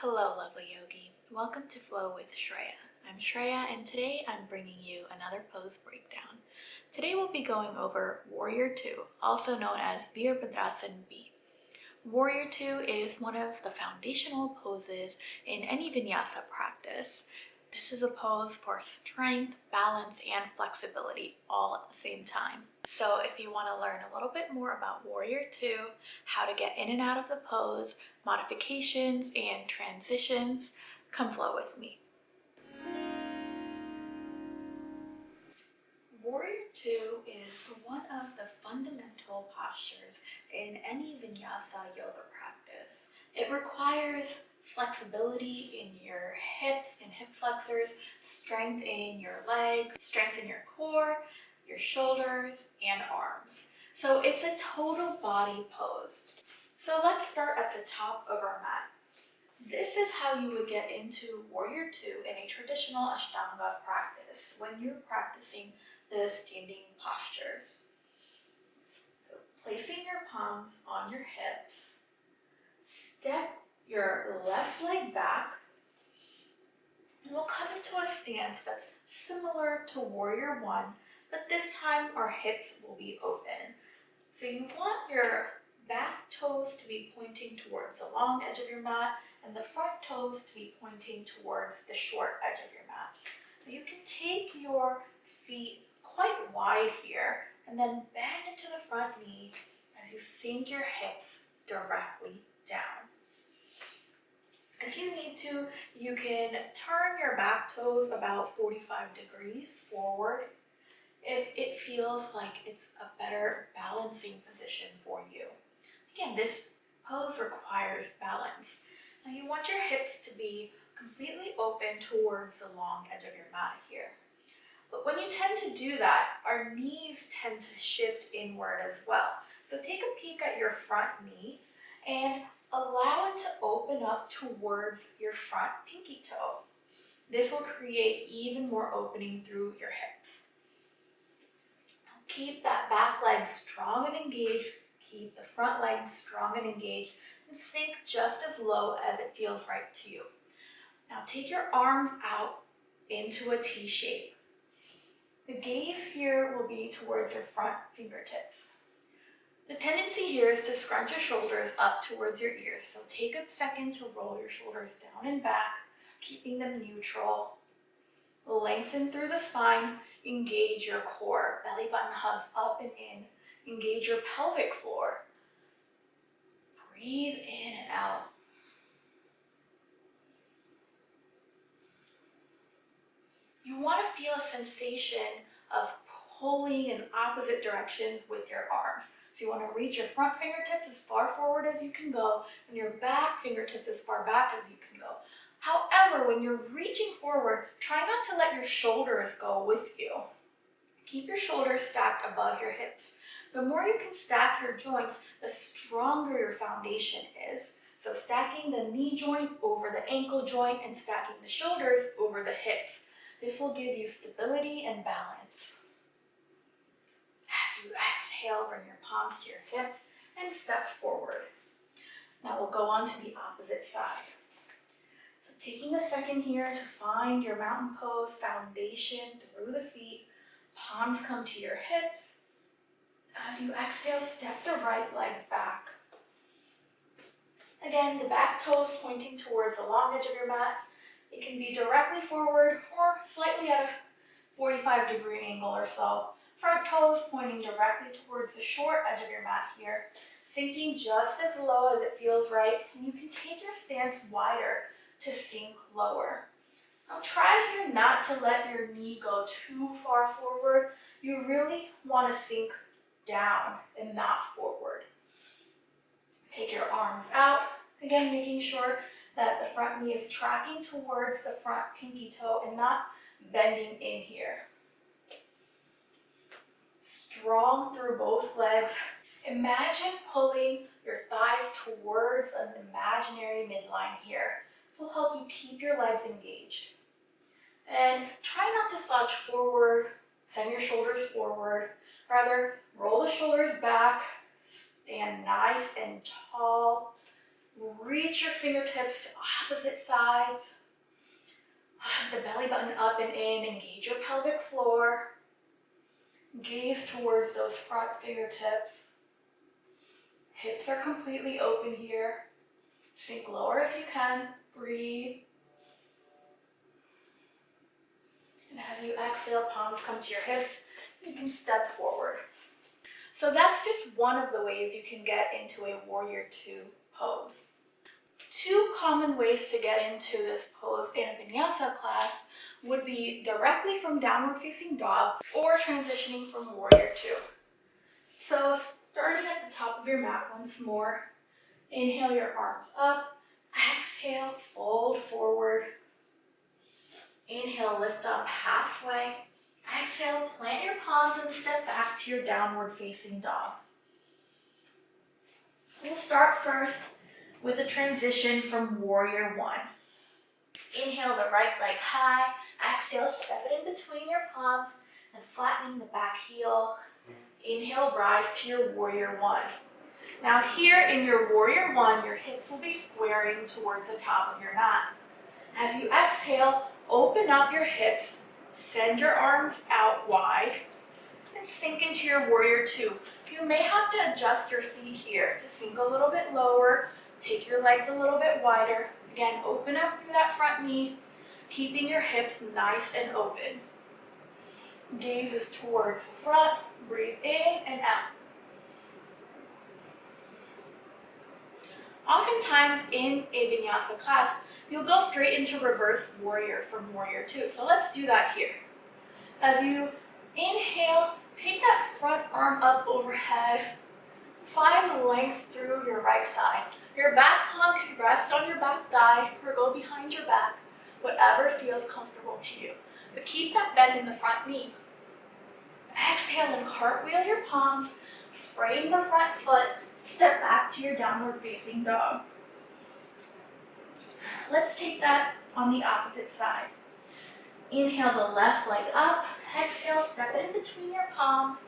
Hello, lovely yogi. Welcome to Flow with Shreya. I'm Shreya, and today I'm bringing you another pose breakdown. Today we'll be going over Warrior 2, also known as Virabhadrasana B. Warrior 2 is one of the foundational poses in any vinyasa practice. This is a pose for strength, balance, and flexibility all at the same time. So if you want to learn a little bit more about Warrior 2, how to get in and out of the pose, modifications, and transitions, come flow with me. Warrior 2 is one of the fundamental postures in any vinyasa yoga practice. It requires flexibility in your hips and hip flexors, strength in your legs, strength in your core, your shoulders, and arms. So it's a total body pose. So let's start at the top of our mat. This is how you would get into Warrior 2 in a traditional Ashtanga practice when you're practicing the standing postures. So placing your palms on your hips, step your left leg back, and we'll come into a stance that's similar to Warrior 1, but this time our hips will be open. So you want your back toes to be pointing towards the long edge of your mat and the front toes to be pointing towards the short edge of your mat. Now you can take your feet quite wide here and then bend into the front knee as you sink your hips directly down. If you need to, you can turn your back toes about 45 degrees forward if it feels like it's a better balancing position for you. Again, this pose requires balance. Now you want your hips to be completely open towards the long edge of your mat here. But when you tend to do that, our knees tend to shift inward as well. So take a peek at your front knee and allow it to open up towards your front pinky toe. This will create even more opening through your hips. Keep that back leg strong and engaged. Keep the front leg strong and engaged, and sink just as low as it feels right to you. Now take your arms out into a T shape. The gaze here will be towards your front fingertips. The tendency here is to scrunch your shoulders up towards your ears, so take a second to roll your shoulders down and back, keeping them neutral. Lengthen through the spine, engage your core. Belly button hugs up and in. Engage your pelvic floor. Breathe in and out. You want to feel a sensation of pulling in opposite directions with your arms. So you want to reach your front fingertips as far forward as you can go, and your back fingertips as far back as you can go. However, when you're reaching forward, try not to let your shoulders go with you. Keep your shoulders stacked above your hips. The more you can stack your joints, the stronger your foundation is. So stacking the knee joint over the ankle joint and stacking the shoulders over the hips. This will give you stability and balance. As you exhale, bring your palms to your hips and step forward. Now we'll go on to the opposite side. So taking a second here to find your mountain pose foundation through the feet. Palms come to your hips. As you exhale, step the right leg back. Again, the back toes pointing towards the long edge of your mat. It can be directly forward or slightly at a 45-degree angle or so. Front toes pointing directly towards the short edge of your mat here, sinking just as low as it feels right, and you can take your stance wider to sink lower. Now try here not to let your knee go too far forward. You really want to sink down and not forward. Take your arms out, again making sure that the front knee is tracking towards the front pinky toe and not bending in here. Strong through both legs. Imagine pulling your thighs towards an imaginary midline here. This will help you keep your legs engaged. And try not to slouch forward, send your shoulders forward. Rather, roll the shoulders back, stand nice and tall, Reach your fingertips to opposite sides. The belly button up and in. Engage your pelvic floor. Gaze towards those front fingertips. Hips are completely open here. Sink lower if you can. Breathe. And as you exhale, palms come to your hips. You can step forward. So that's just one of the ways you can get into a warrior two pose. Two common ways to get into this pose in a vinyasa class would be directly from downward facing dog or transitioning from warrior two. So starting at the top of your mat once more, inhale your arms up, exhale, fold forward. Inhale, lift up halfway. Exhale, plant your palms and step back to your downward facing dog. We'll start first with a transition from warrior one. Inhale the right leg high. Exhale, step it in between your palms and flattening the back heel. Inhale, rise to your warrior one. Now here in your warrior one, your hips will be squaring towards the top of your mat. As you exhale, open up your hips, send your arms out wide, and sink into your warrior two. You may have to adjust your feet here to sink a little bit lower, take your legs a little bit wider. Again, open up through that front knee, keeping your hips nice and open. Gaze is towards the front, breathe in and out. Oftentimes in a vinyasa class, you'll go straight into reverse warrior from warrior two. So let's do that here. As you inhale, take that front arm up overhead. Find length through your right side. Your back palm can rest on your back thigh or go behind your back, whatever feels comfortable to you. But keep that bend in the front knee. Exhale and cartwheel your palms, frame the front foot, step back to your downward facing dog. Let's take that on the opposite side. Inhale the left leg up, exhale, step it in between your palms,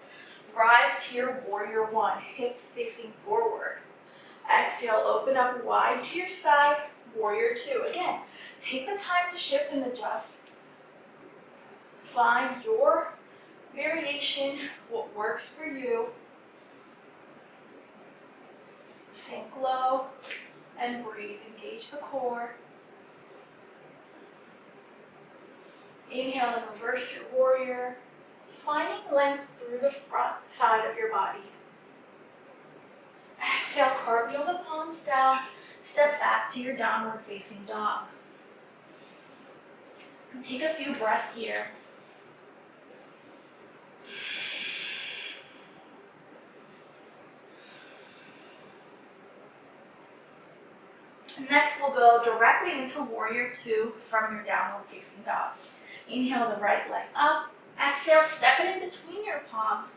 rise to your warrior one, hips facing forward. Exhale, open up wide to your side, warrior two. Again, take the time to shift and adjust. Find your variation, what works for you. Sink low and breathe. Engage the core. Inhale and reverse your warrior. Just finding length through the front side of your body. Exhale, cartwheel the palms down. Step back to your downward facing dog. And take a few breaths here. Next, we'll go directly into warrior two from your downward facing dog. Inhale the right leg up. Exhale, step it in between your palms.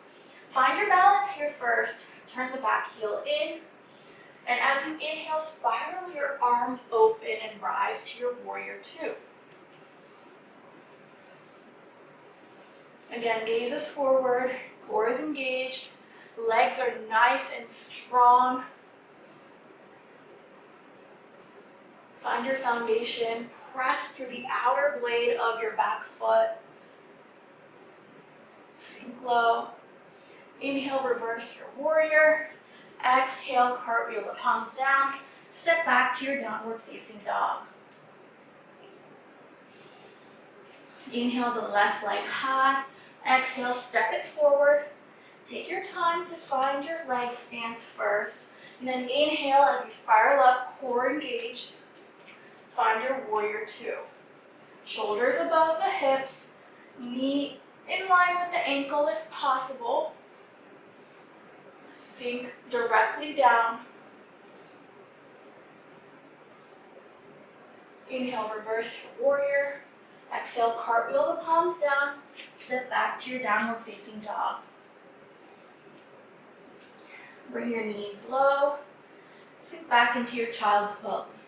Find your balance here first. Turn the back heel in. And as you inhale, spiral your arms open and rise to your warrior two. Again, gaze is forward, core is engaged, legs are nice and strong. Find your foundation, press through the outer blade of your back foot. Sink low. Inhale, reverse your warrior. Exhale, cartwheel the palms down. Step back to your downward facing dog. Inhale the left leg high. Exhale, step it forward. Take your time to find your leg stance first. And then inhale as you spiral up, core engaged. Find your warrior two. Shoulders above the hips, knee in line with the ankle if possible. Sink directly down. Inhale, reverse your warrior. Exhale, cartwheel the palms down. Step back to your downward facing dog. Bring your knees low. Sink back into your child's pose.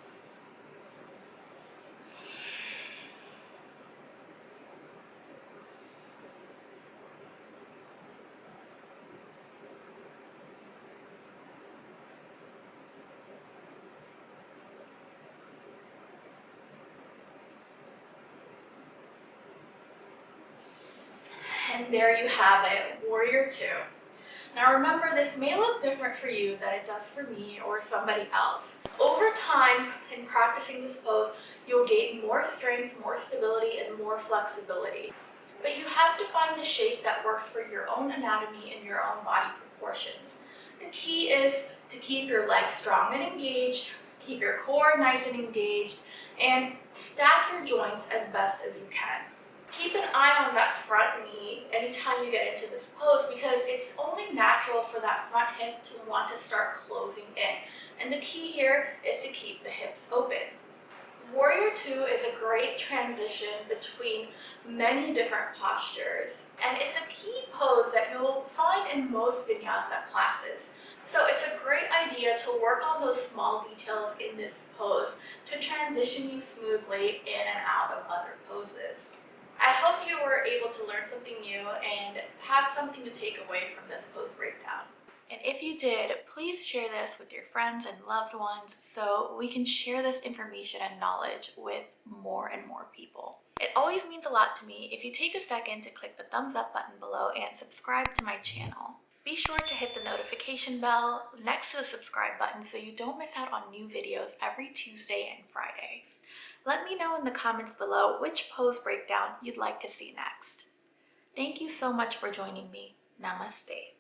And there you have it, Warrior 2. Now remember, this may look different for you than it does for me or somebody else. Over time, in practicing this pose, you'll gain more strength, more stability, and more flexibility. But you have to find the shape that works for your own anatomy and your own body proportions. The key is to keep your legs strong and engaged, keep your core nice and engaged, and stack your joints as best as you can. Keep an eye on that front knee anytime you get into this pose, because it's only natural for that front hip to want to start closing in. And the key here is to keep the hips open. Warrior 2 is a great transition between many different postures, and it's a key pose that you'll find in most vinyasa classes. So it's a great idea to work on those small details in this pose to transition you smoothly in and out of other poses. I hope you were able to learn something new and have something to take away from this pose breakdown. And if you did, please share this with your friends and loved ones so we can share this information and knowledge with more and more people. It always means a lot to me if you take a second to click the thumbs up button below and subscribe to my channel. Be sure to hit the notification bell next to the subscribe button so you don't miss out on new videos every Tuesday and Friday. Let me know in the comments below which pose breakdown you'd like to see next. Thank you so much for joining me. Namaste.